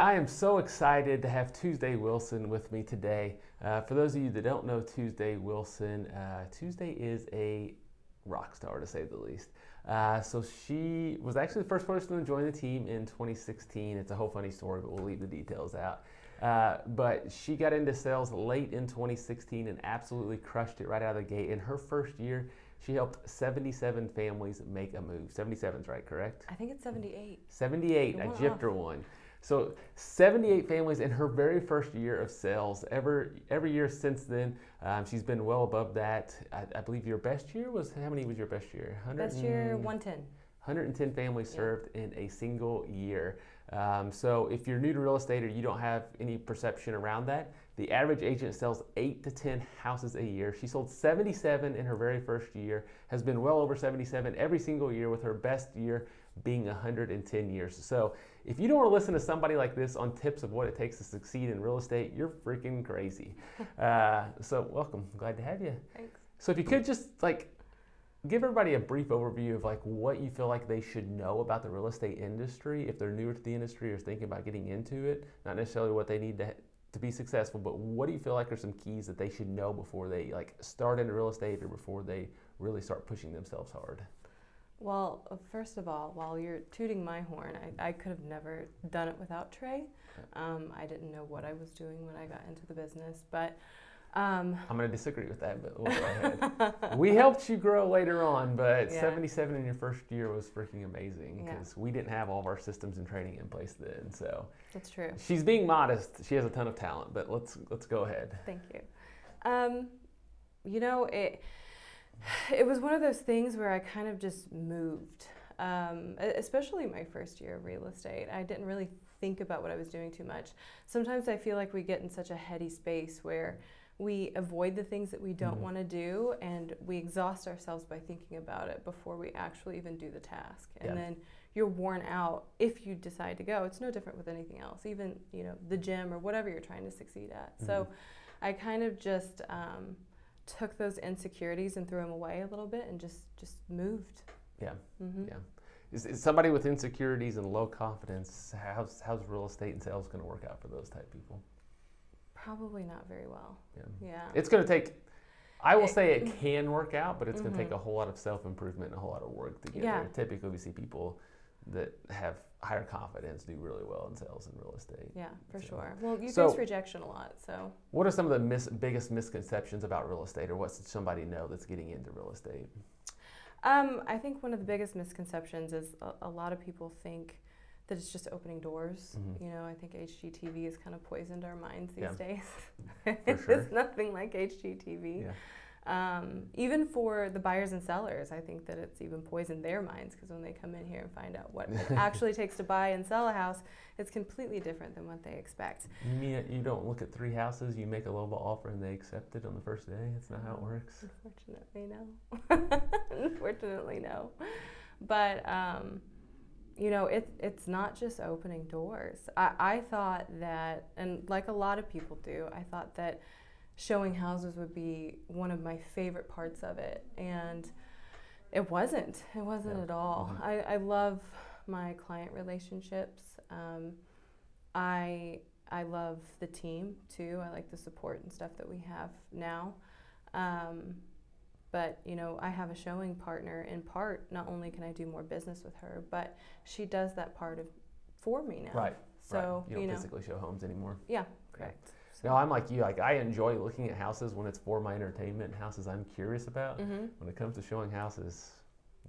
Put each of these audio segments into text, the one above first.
I am so excited to have Tusdae Wilson with me today. For those of you that don't know Tusdae Wilson, Tusdae is a rock star to say the least. So she was actually the first person to join the team in 2016. It's a whole funny story, but we'll leave the details out. But she got into sales late in 2016 and absolutely crushed it right out of the gate. In her first year, she helped 77 families make a move. 77's right, correct? I think it's 78. 78, I gypped her one. So 78 families in her very first year of sales. Every year since then, she's been well above that. I believe your best year was, how many was your best year? Best year, 110. 110 families served in a single year. So if you're new to real estate or you don't have any perception around that, the average agent sells 8 to 10 houses a year. She sold 77 in her very first year, has been well over 77 every single year, with her best year being 110 years. So if you don't want to listen to somebody like this on tips of what it takes to succeed in real estate, you're freaking crazy. So welcome, glad to have you. Thanks. So if you could just give everybody a brief overview of what you feel like they should know about the real estate industry if they're newer to the industry or thinking about getting into it. Not necessarily what they need to be successful, but what do you feel like are some keys that they should know before they start into real estate or before they really start pushing themselves hard? Well, first of all, while you're tooting my horn, I could have never done it without Trey. I didn't know what I was doing when I got into the business, but I'm going to disagree with that, but we'll go ahead. We helped you grow later on, but 77 in your first year was freaking amazing because we didn't have all of our systems and training in place then. So that's true. She's being modest. She has a ton of talent, but let's go ahead. Thank you. You know, it was one of those things where I kind of just moved, especially my first year of real estate. I didn't really think about what I was doing too much. Sometimes I feel like we get in such a heady space where we avoid the things that we don't want to do, and we exhaust ourselves by thinking about it before we actually even do the task. And then you're worn out if you decide to go. It's no different with anything else, even the gym or whatever you're trying to succeed at. So I kind of just took those insecurities and threw them away a little bit and just moved. Yeah. Is somebody with insecurities and low confidence, how's real estate and sales going to work out for those type people? Probably not very well. Yeah. It's going to take, I will say it can work out, but it's going to take a whole lot of self-improvement and a whole lot of work to get there. Typically we see people that have higher confidence do really well in sales and real estate. Yeah, for sure. Well, you face rejection a lot, so. What are some of the biggest misconceptions about real estate, or what should somebody know that's getting into real estate? I think one of the biggest misconceptions is a lot of people think that it's just opening doors. I think HGTV has kind of poisoned our minds these days. It's nothing like HGTV. Even for the buyers and sellers, I think that it's even poisoned their minds, because when they come in here and find out what it actually takes to buy and sell a house, it's completely different than what they expect. You mean you don't look at 3 houses, you make a lowball offer and they accept it on the first day? That's not how it works. Unfortunately, no. Unfortunately, no. But it's not just opening doors. I thought that, and like a lot of people do, I thought that showing houses would be one of my favorite parts of it, and it wasn't. It wasn't at all. I love my client relationships. I love the team too. I like the support and stuff that we have now. But I have a showing partner. In part, not only can I do more business with her, but she does that part for me now. Right. So you don't physically show homes anymore. Yeah, correct. So. No, I'm like you. I enjoy looking at houses when it's for my entertainment, houses I'm curious about. When it comes to showing houses,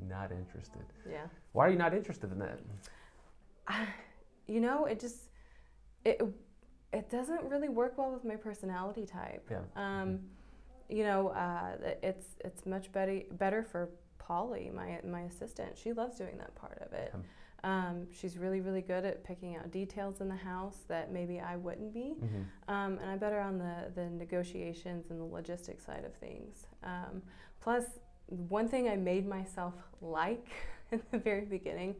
not interested. Yeah. Why are you not interested in that? It doesn't really work well with my personality type. It's much better for Polly, my assistant. She loves doing that part of it. She's really, really good at picking out details in the house that maybe I wouldn't be. And I'm better on the negotiations and the logistics side of things. Plus, one thing I made myself like in the very beginning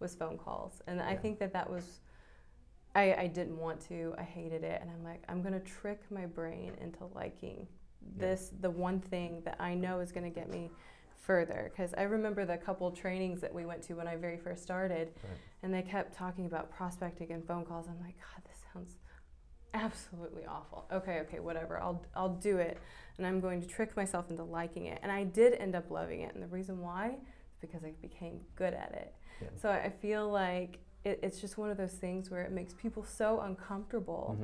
was phone calls. And I think that was, I didn't want to, I hated it. And I'm like, I'm going to trick my brain into liking the one thing that I know is going to get me further, because I remember the couple trainings that we went to when I very first started, Right. and they kept talking about prospecting and phone calls. I'm like, God, this sounds absolutely awful. Okay, whatever. I'll do it, and I'm going to trick myself into liking it. And I did end up loving it, and the reason why is because I became good at it. Yeah. So I feel like it's just one of those things where it makes people so uncomfortable,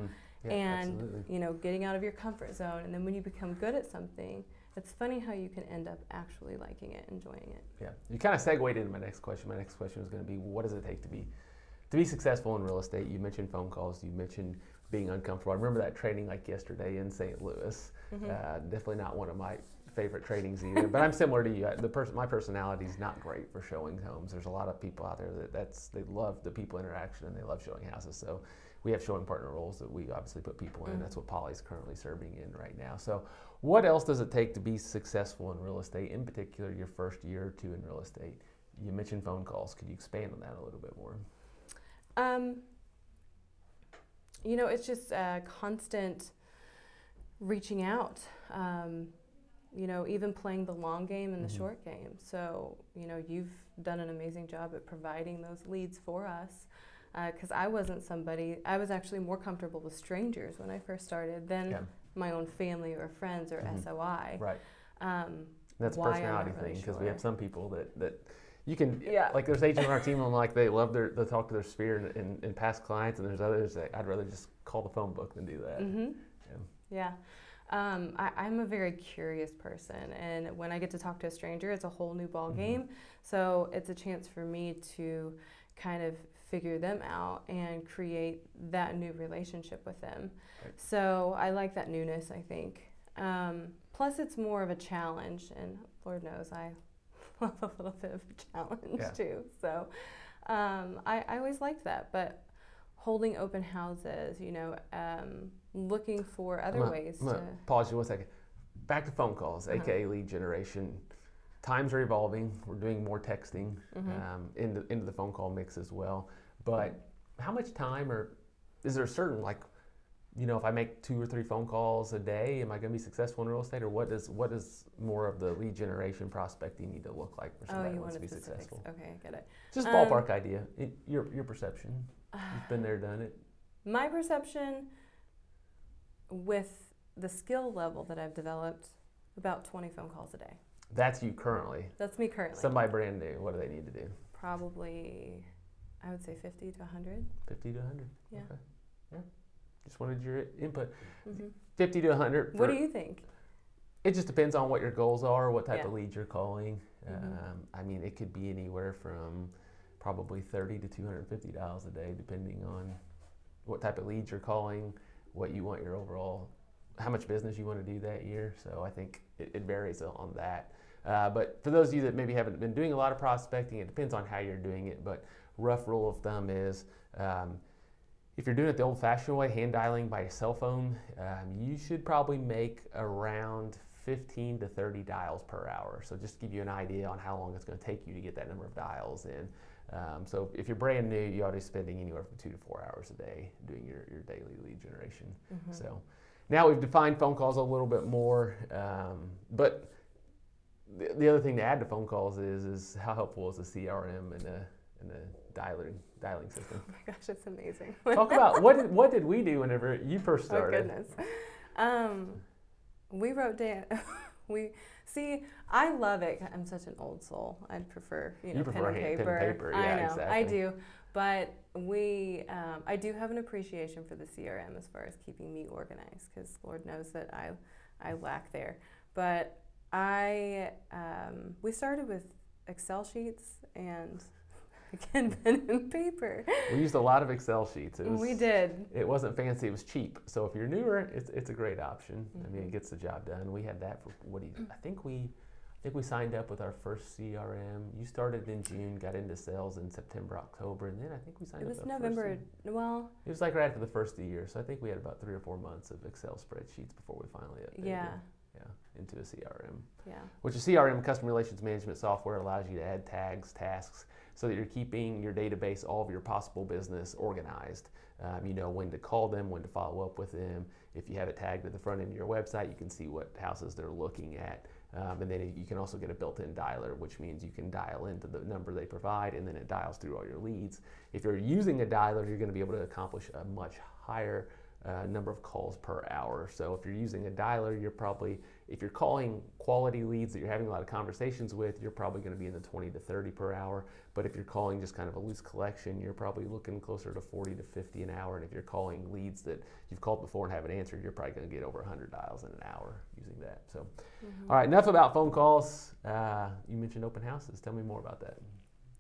Yeah, and absolutely. getting out of your comfort zone. And then when you become good at something, it's funny how you can end up actually liking it, enjoying it. Yeah, you kind of segued into my next question. My next question was going to be, what does it take to be successful in real estate? You mentioned phone calls. You mentioned being uncomfortable. I remember that training like yesterday in St. Louis. Definitely not one of my favorite trainings either. But I'm similar to you. My personality is not great for showing homes. There's a lot of people out there they love the people interaction and they love showing houses. So we have showing partner roles that we obviously put people in. That's what Polly's currently serving in right now. So what else does it take to be successful in real estate, in particular your first year or two in real estate? You mentioned phone calls. Could you expand on that a little bit more? It's just constant reaching out, even playing the long game and the short game. So, you've done an amazing job at providing those leads for us. Because I was actually more comfortable with strangers when I first started than my own family or friends or SOI. Right. That's a personality thing, because we have some people that you can, like there's agents on our team and like they love to talk to their sphere and past clients, and there's others that I'd rather just call the phone book than do that. I'm a very curious person, and when I get to talk to a stranger, it's a whole new ball game. So it's a chance for me to kind of figure them out and create that new relationship with them. Right. So I like that newness, I think. Plus it's more of a challenge, and Lord knows I love a little bit of a challenge too. So I always liked that, but holding open houses, looking for other ways to... Pause you 1 second. Back to phone calls, aka lead generation. Times are evolving. We're doing more texting into the phone call mix as well. But how much time, or is there a certain, if I make 2 or 3 phone calls a day, am I going to be successful in real estate? Or what does more of the lead generation prospecting need to look like for somebody who wants to be successful? Okay, I get it. Just ballpark idea. Your perception. You've been there, done it. My perception, with the skill level that I've developed, about 20 phone calls a day. That's you currently. That's me currently. Somebody brand new, what do they need to do? Probably, I would say 50 to 100. 50 to 100? Yeah. Okay. Yeah. Just wanted your input. 50 to 100. What do you think? It just depends on what your goals are, what type of leads you're calling. I mean, it could be anywhere from probably $30 to $250 a day, depending on what type of leads you're calling, what you want your overall, how much business you want to do that year. So I think it varies on that. But for those of you that maybe haven't been doing a lot of prospecting, it depends on how you're doing it. But rough rule of thumb is, if you're doing it the old-fashioned way, hand dialing by your cell phone, you should probably make around 15 to 30 dials per hour. So just to give you an idea on how long it's going to take you to get that number of dials in. So if you're brand new, you ought to be spending anywhere from 2 to 4 hours a day doing your daily lead generation. So now we've defined phone calls a little bit more, but the other thing to add to phone calls is how helpful is the CRM and the dialing system. Oh my gosh, it's amazing. Talk about what did we do whenever you first started? Oh goodness. We wrote down. I love it. I'm such an old soul. I'd prefer pen and paper. Yeah, I know, exactly. I do. But I do have an appreciation for the CRM as far as keeping me organized, because Lord knows that I lack there. But we started with Excel sheets and again pen and paper. We used a lot of Excel sheets. We did. It wasn't fancy. It was cheap. So if you're newer, it's a great option. I mean, it gets the job done. We had that for I think we signed up with our first CRM. You started in June, got into sales in September, October, and then I think we signed up. It was November. Well, it was like right after the first of the year. So I think we had about 3 or 4 months of Excel spreadsheets before we finally updated. Into a CRM. Yeah. Which a CRM, customer relations management software, allows you to add tags, tasks, so that you're keeping your database, all of your possible business organized. You know when to call them, when to follow up with them. If you have it tagged at the front end of your website, you can see what houses they're looking at. And then you can also get a built-in dialer, which means you can dial into the number they provide, and then it dials through all your leads. If you're using a dialer, you're going to be able to accomplish a much higher number of calls per hour. So if you're using a dialer, if you're calling quality leads that you're having a lot of conversations with, you're probably going to be in the 20 to 30 per hour. But if you're calling just kind of a loose collection, you're probably looking closer to 40 to 50 an hour. And if you're calling leads that you've called before and haven't answered, you're probably going to get over 100 dials in an hour using that. So, all right, enough about phone calls. You mentioned open houses. Tell me more about that.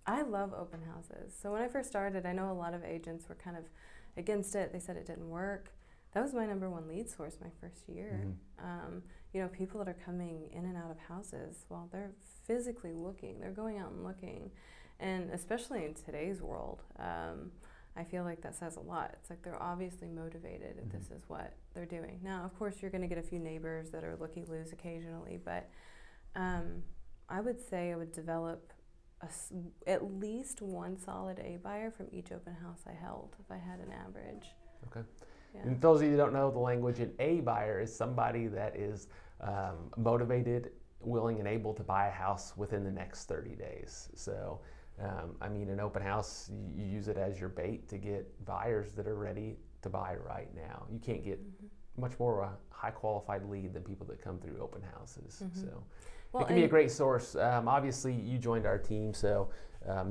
I love open houses. So when I first started, I know a lot of agents were kind of against it. They said it didn't work. That was my #1 lead source my first year. People that are coming in and out of houses, well, they're physically looking. They're going out and looking. And especially in today's world, I feel like that says a lot. It's like they're obviously motivated if this is what they're doing. Now, of course, you're going to get a few neighbors that are looky-loos occasionally, but I would say I would develop at least one solid A buyer from each open house I held, if I had an average. Okay. Yeah. And for those of you who don't know the language, an A buyer is somebody that is motivated, willing, and able to buy a house within the next 30 days. So, an open house, you use it as your bait to get buyers that are ready to buy right now. You can't get much more of a high qualified lead than people that come through open houses. So it can be a great source. Obviously, you joined our team, so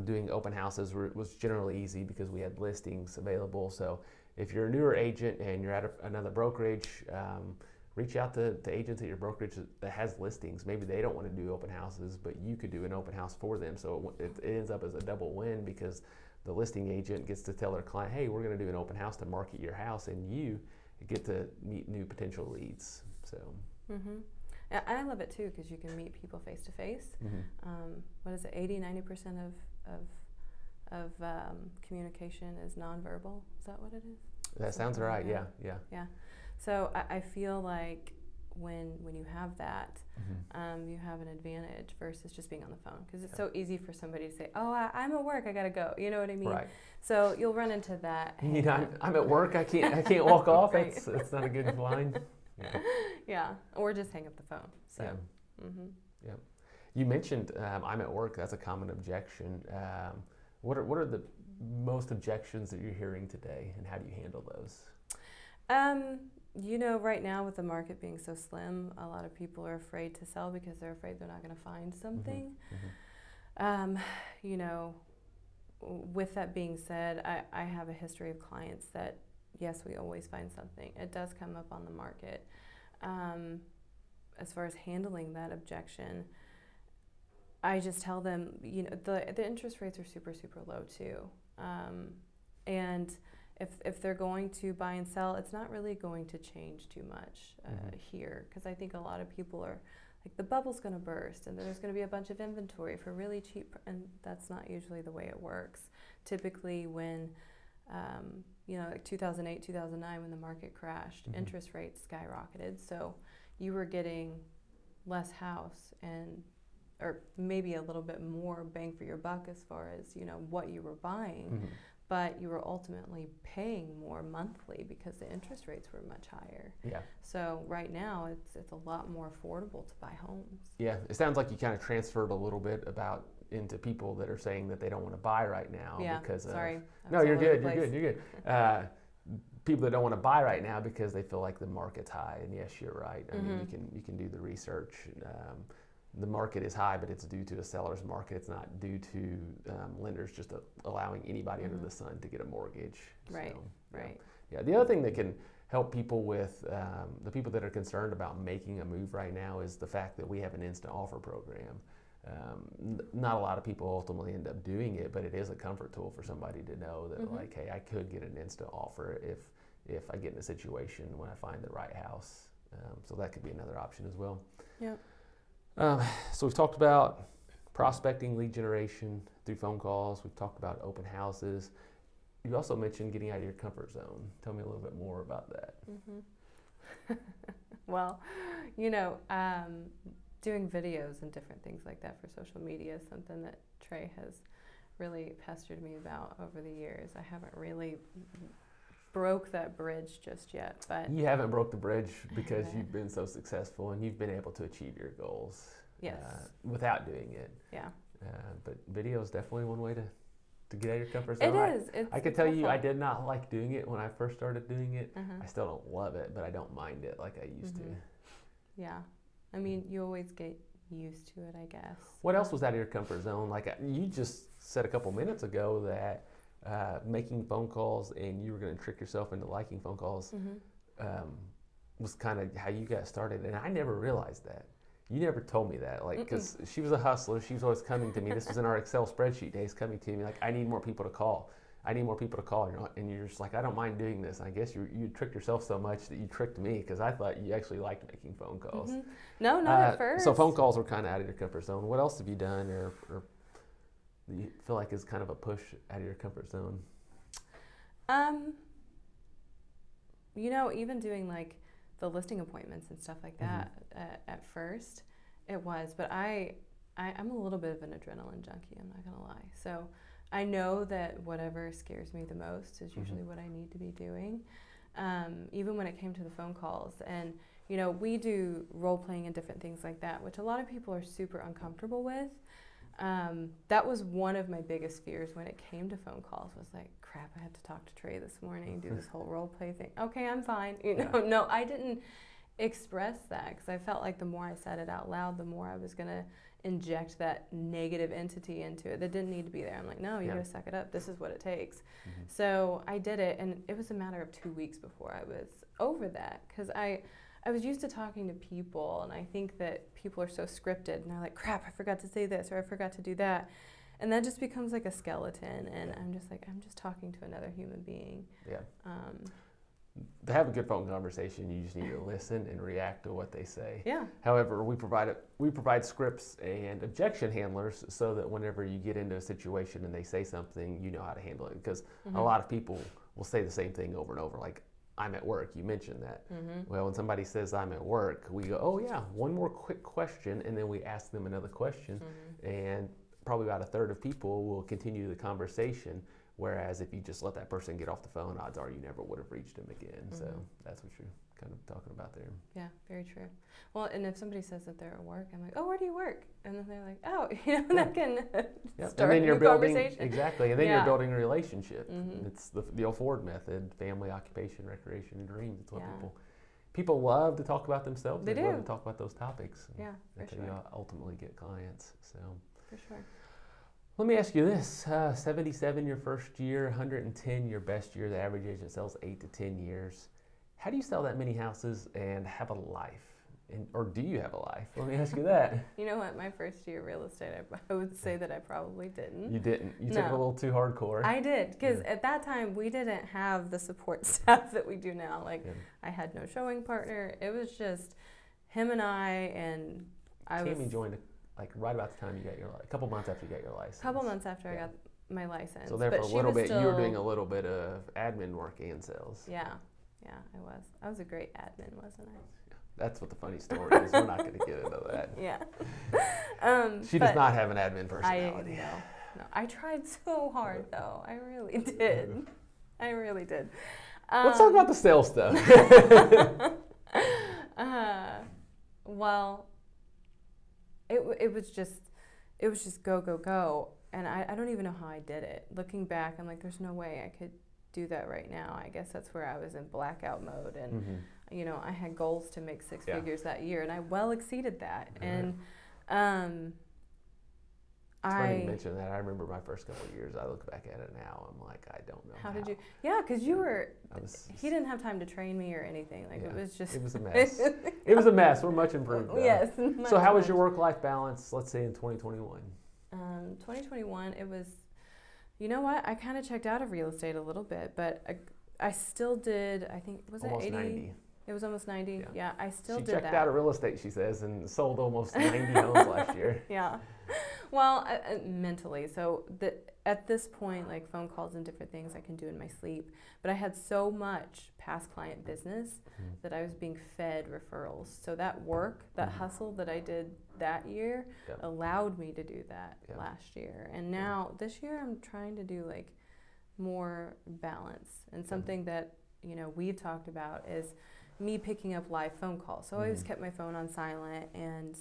doing open houses was generally easy because we had listings available. So if you're a newer agent and you're at another brokerage, reach out to agents at your brokerage that has listings. Maybe they don't want to do open houses, but you could do an open house for them. So it ends up as a double win because the listing agent gets to tell their client, hey, we're going to do an open house to market your house, and you get to meet new potential leads. So. I love it too because you can meet people face to face. What is it, 80-90% of communication is nonverbal? Is that what it is? That sounds right. Yeah. So I feel like when you have that, you have an advantage versus just being on the phone, because it's so easy for somebody to say, "Oh, I'm at work. I gotta go." You know what I mean? Right. So you'll run into that. I'm at work. I can't walk off. Right. That's not a good line. Yeah. Or just hang up the phone. So. Yeah. You mentioned I'm at work. That's a common objection. What are the most objections that you're hearing today, and how do you handle those? Right now with the market being so slim, a lot of people are afraid to sell because they're afraid they're not going to find something. With that being said, I have a history of clients that, yes, we always find something. It does come up on the market. As far as handling that objection, I just tell them, the interest rates are super, super low too. And if they're going to buy and sell, it's not really going to change too much here, because I think a lot of people are like, the bubble's going to burst and there's going to be a bunch of inventory for really cheap, and that's not usually the way it works. Typically when, like 2008, 2009, when the market crashed, interest rates skyrocketed, so you were getting less house or maybe a little bit more bang for your buck as far as, what you were buying. But you were ultimately paying more monthly because the interest rates were much higher. Yeah. So right now it's a lot more affordable to buy homes. Yeah, it sounds like you kind of transferred a little bit into people that are saying that they don't want to buy right now. Yeah. Because sorry. No, you're good. You're good. People that don't want to buy right now because they feel like the market's high. And yes, you're right. I mean, you can do the research. The market is high, but it's due to a seller's market. It's not due to lenders just allowing anybody under the sun to get a mortgage. Right, so, right. Yeah, the other thing that can help people with the people that are concerned about making a move right now is the fact that we have an instant offer program. Not a lot of people ultimately end up doing it, but it is a comfort tool for somebody to know that like, hey, I could get an instant offer if I get in a situation when I find the right house. So that could be another option as well. Yeah. So we've talked about prospecting, lead generation through phone calls. We've talked about open houses. You also mentioned getting out of your comfort zone. Tell me a little bit more about that. Well, doing videos and different things like that for social media is something that Trey has really pestered me about over the years. I haven't really broke that bridge just yet, but You haven't broke the bridge because haven't. you've been so successful and you've been able to achieve your goals yes, without doing it. yeah, But video is definitely one way to get out of your comfort it zone. is. I could tell you I did not like doing it when I first started doing it. Uh-huh. I still don't love it, but I don't mind it like I used to. Yeah, I mean, you always get used to it, I guess. What else was out of your comfort zone? Like you just said a couple minutes ago that making phone calls and you were going to trick yourself into liking phone calls was kind of how you got started. And I never realized that. You never told me that. Like, because she was a hustler. She was always coming to me. This was in our Excel spreadsheet days, coming to me like, I need more people to call. I need more people to call. And you're just like, I don't mind doing this. And I guess you tricked yourself so much that you tricked me because I thought you actually liked making phone calls. No, not at first. So phone calls were kind of out of your comfort zone. What else have you done or you feel like is kind of a push out of your comfort zone? You know, even doing like the listing appointments and stuff like that at first, it was. But I'm a little bit of an adrenaline junkie, I'm not gonna lie. So I know that whatever scares me the most is usually what I need to be doing. Even when it came to the phone calls, and you know, we do role playing and different things like that, which a lot of people are super uncomfortable with. That was one of my biggest fears when it came to phone calls, was like, crap, I had to talk to Trey this morning, do this whole role play thing. Okay, I'm fine. You know, no, I didn't express that because I felt like the more I said it out loud, the more I was going to inject that negative entity into it that didn't need to be there. I'm like, no, you gotta suck it up. This is what it takes. So I did it, and it was a matter of 2 weeks before I was over that, because I was used to talking to people, and I think that people are so scripted, and they're like, crap, I forgot to say this, or I forgot to do that. And that just becomes like a skeleton, and I'm just like, I'm just talking to another human being. Yeah. To have a good phone conversation, you just need to listen and react to what they say. Yeah. However, we provide scripts and objection handlers so that whenever you get into a situation and they say something, you know how to handle it. Because a lot of people will say the same thing over and over, like, I'm at work. You mentioned that. Well, when somebody says I'm at work, we go, oh yeah, one more quick question, and then we ask them another question, and probably about a third of people will continue the conversation. Whereas if you just let that person get off the phone, odds are you never would have reached them again. So that's what you're kind of talking about there. Yeah, very true. Well, and if somebody says that they're at work, I'm like, oh, where do you work? And then they're like, oh, you know, that can start and then a new conversation. Exactly, and then you're building a relationship. It's the old Ford method: family, occupation, recreation, and dreams. It's what people love to talk about themselves. They love to talk about those topics. Yeah, for That's sure. how you ultimately get clients. So. For sure. Let me ask you this, 77 your first year, 110 your best year, the average agent sells 8 to 10 years. How do you sell that many houses and have a life? Or do you have a life? Let me ask you that. You know what, my first year real estate, I would say that I probably didn't. You didn't? You took it a little too hardcore? I did, because at that time we didn't have the support staff that we do now. Like, I had no showing partner. It was just him and I Tammy joined like right about the time you got a couple months after you got your license. A couple months after I got my license. So therefore, a little bit, you were doing a little bit of admin work and sales. Yeah, I was. I was a great admin, wasn't I? Yeah, that's what the funny story is. We're not going to get into that. Yeah. She does not have an admin personality. No, I tried so hard though. I really did. I really did. Let's talk about the sales stuff. Well, it was just go, and I don't even know how I did it. Looking back, I'm like, there's no way I could do that right now. I guess that's where I was in blackout mode, and you know, I had goals to make six figures that year, and I well exceeded that. And it's funny you mention that. I remember my first couple of years. I look back at it now. I'm like, I don't know how. Did you? Yeah, because you were. He didn't have time to train me or anything. Like it was just. It was a mess. It was a mess. We're much improved. Though. Yes. So how was your work-life balance? Let's say in 2021. 2021, it was. You know what? I kind of checked out of real estate a little bit, but I still did. I think almost 80? 90. It was almost 90. Yeah, I still did that. She checked out of real estate, she says, and sold almost 90 homes last year. Yeah. Well, mentally. So at this point, like phone calls and different things I can do in my sleep. But I had so much past client business that I was being fed referrals. So that work, that hustle that I did that year allowed me to do that last year. And now this year I'm trying to do like more balance and something that we've talked about is me picking up live phone calls. So I always kept my phone on silent, and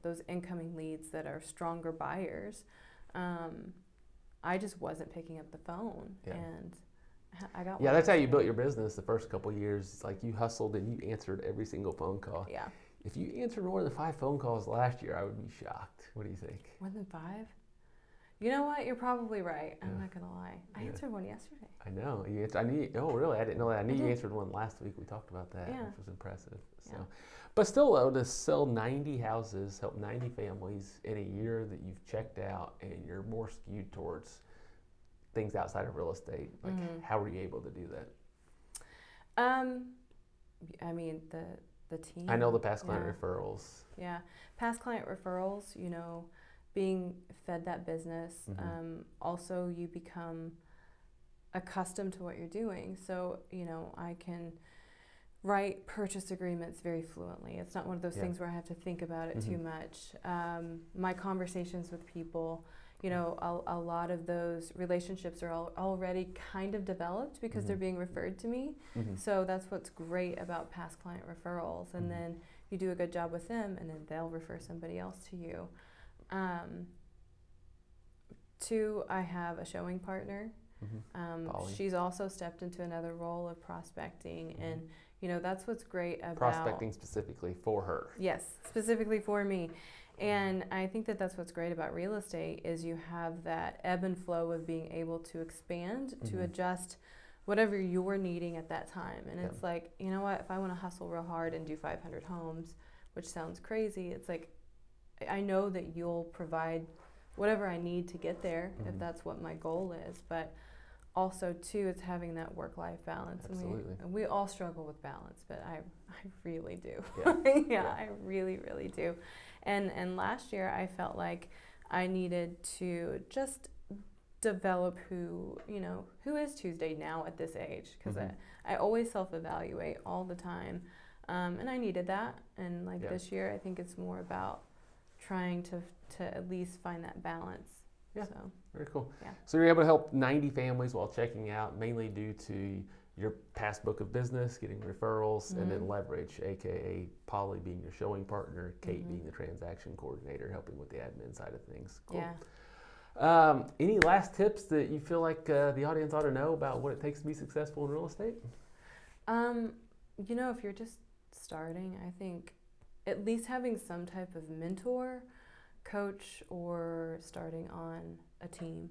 those incoming leads that are stronger buyers, I just wasn't picking up the phone, and I got Yeah, that's how you built your business the first couple of years. It's like you hustled and you answered every single phone call. Yeah. If you answered more than 5 phone calls last year, I would be shocked. What do you think? More than 5? You know what? You're probably right. I'm not gonna lie. I answered one yesterday. I know. Oh, really? I didn't know that. I knew you answered one last week. We talked about that, which was impressive. So, but still, though, to sell 90 houses, help 90 families in a year that you've checked out, and you're more skewed towards things outside of real estate. Like, how were you able to do that? I mean, the team. I know the past client referrals. Yeah, past client referrals. Being fed that business. Also, you become accustomed to what you're doing. So, I can write purchase agreements very fluently. It's not one of those things where I have to think about it too much. My conversations with people, a lot of those relationships are already kind of developed because they're being referred to me. So that's what's great about past client referrals. And then you do a good job with them, and then they'll refer somebody else to you. 2, I have a showing partner. She's also stepped into another role of prospecting, and that's what's great about prospecting specifically for her. Yes, specifically for me. And I think that that's what's great about real estate is you have that ebb and flow of being able to expand, to adjust whatever you're needing at that time. And it's like, you know what, if I want to hustle real hard and do 500 homes, which sounds crazy, it's like, I know that you'll provide whatever I need to get there if that's what my goal is. But also, too, it's having that work-life balance. Absolutely. And we all struggle with balance, but I really do. I really, really do. And last year, I felt like I needed to just develop who is Tusdae now at this age, because I always self-evaluate all the time. And I needed that. And this year, I think it's more about trying to at least find that balance. Yeah, so, very cool. Yeah. So you're able to help 90 families while checking out, mainly due to your past book of business, getting referrals, and then leverage, aka Polly being your showing partner, Kate being the transaction coordinator, helping with the admin side of things. Cool. Yeah. Any last tips that you feel like the audience ought to know about what it takes to be successful in real estate? If you're just starting, I think at least having some type of mentor, coach, or starting on a team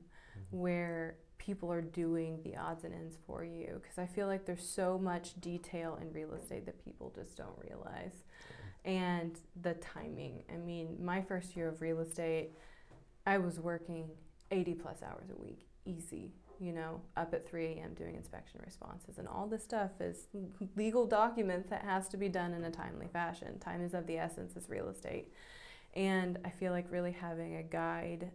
where people are doing the odds and ends for you, because I feel like there's so much detail in real estate that people just don't realize. And the timing. I mean, my first year of real estate, I was working 80 plus hours a week, easy, up at 3 a.m. doing inspection responses. And all this stuff is legal documents that has to be done in a timely fashion. Time is of the essence as real estate. And I feel like really having a guide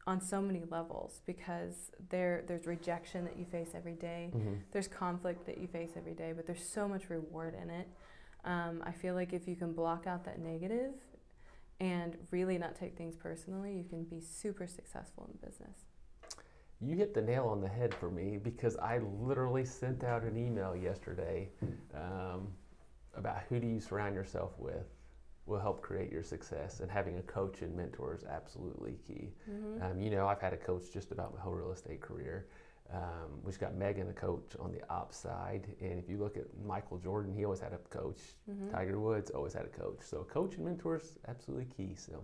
on so many levels, because there's rejection that you face every day. There's conflict that you face every day, but there's so much reward in it. I feel like if you can block out that negative and really not take things personally, you can be super successful in business. You hit the nail on the head for me, because I literally sent out an email yesterday about who do you surround yourself with will help create your success, and having a coach and mentor is absolutely key. I've had a coach just about my whole real estate career. We've got Megan, a coach on the ops side, and if you look at Michael Jordan, he always had a coach. Tiger Woods always had a coach. So a coach and mentor is absolutely key. So,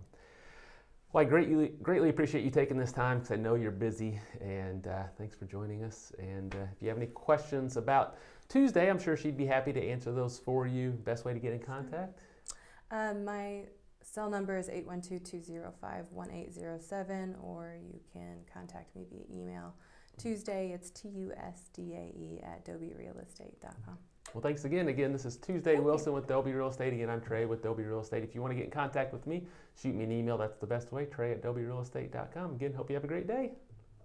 well, I greatly appreciate you taking this time, because I know you're busy, and thanks for joining us. And if you have any questions about Tusdae, I'm sure she'd be happy to answer those for you. Best way to get in contact? My cell number is 812-205-1807, or you can contact me via email. Tusdae, it's TUSDAE @DaubyRealEstate.com. Well, thanks again. This is Tusdae Wilson with Dauby Real Estate. Again, I'm Trey with Dauby Real Estate. If you want to get in contact with me, shoot me an email. That's the best way, Trey@DaubyRealEstate.com. Again, hope you have a great day.